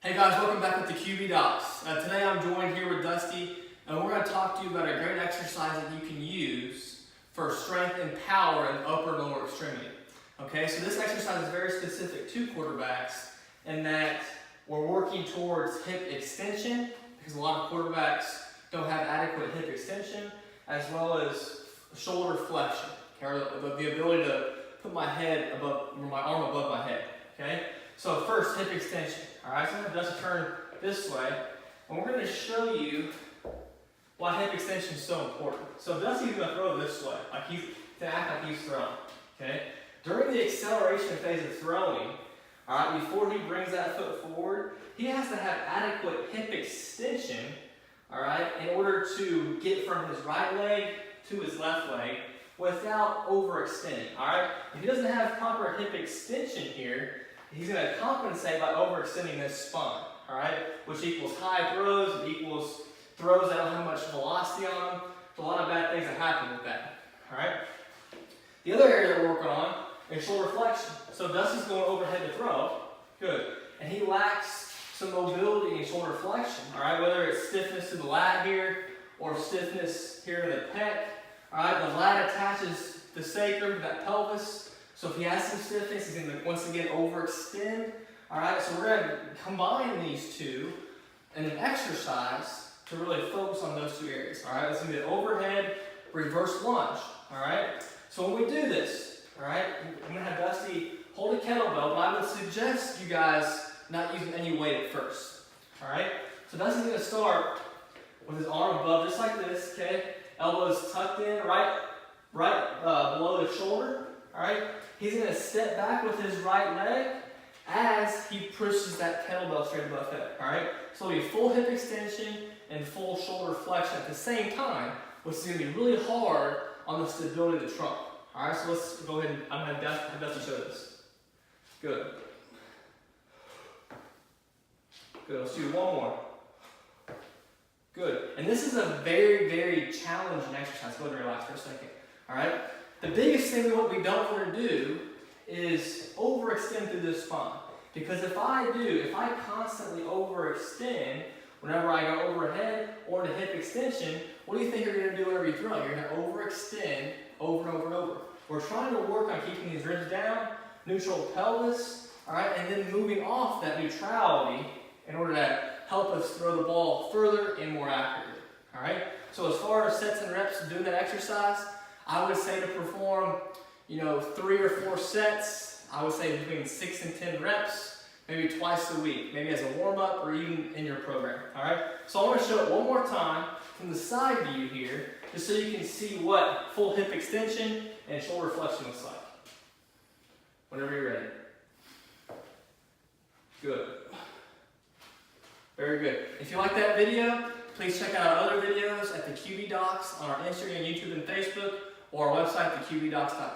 Hey guys, welcome back with the QB Docs. Today I'm joined here with Dusty, and we're going to talk to you about a great exercise that you can use for strength and power in upper and lower extremity. Okay, so this exercise is very specific to quarterbacks in that we're working towards hip extension because a lot of quarterbacks don't have adequate hip extension, as well as shoulder flexion, okay, or the ability to put my head above, or my arm above my head. Okay, so first hip extension. All right, so I'm going to just turn this way, and we're going to show you why hip extension is so important. So Dusty's going to throw this way, to act like he's throwing. Okay, during the acceleration phase of throwing, all right, before he brings that foot forward, he has to have adequate hip extension, all right, in order to get from his right leg to his left leg without overextending. All right, if he doesn't have proper hip extension here, he's going to compensate by overextending this spine, all right, which equals high throws, it equals throws that don't have much velocity on them. There's a lot of bad things that happen with that, all right. The other area that we're working on is shoulder flexion. So Dusty's going overhead to throw, good, and he lacks some mobility in shoulder flexion, all right, whether it's stiffness to the lat here or stiffness here in the pec, all right. The lat attaches the sacrum to that pelvis. So if he has some stiffness, he's going to once again overextend. All right, so we're going to combine these two in an exercise to really focus on those two areas. All right, it's going to be an overhead reverse lunge. All right, so when we do this, all right, I'm going to have Dusty hold a kettlebell, but I would suggest you guys not using any weight at first. All right, so Dusty's going to start with his arm above, just like this. Okay, elbows tucked in, right below the shoulder. All right, he's going to step back with his right leg as he pushes that kettlebell straight above him. All right, so it'll be full hip extension and full shoulder flexion at the same time, which is going to be really hard on the stability of the trunk. All right, so let's go ahead and I'm going to have Dusty show this. Good. Good. Let's do one more. Good. And this is a very, very challenging exercise. Go ahead and relax for a second. All right. The biggest thing what we don't want to do is overextend through this spine. Because if I constantly overextend whenever I go overhead or to hip extension, what do you think you're going to do whenever you throw? You're going to overextend over and over and over. We're trying to work on keeping these ribs down, neutral pelvis, all right, and then moving off that neutrality in order to help us throw the ball further and more accurately. All right. So as far as sets and reps of doing that exercise, I would say to perform, 3 or 4 sets. I would say between 6 and 10 reps, maybe twice a week, maybe as a warm-up or even in your program. All right. So I want to show it one more time from the side view here, just so you can see what full hip extension and shoulder flexion looks like. Whenever you're ready. Good. Very good. If you like that video, please check out our other videos at the QB Docs on our Instagram, YouTube, and Facebook, or our website, theqbdocs.com.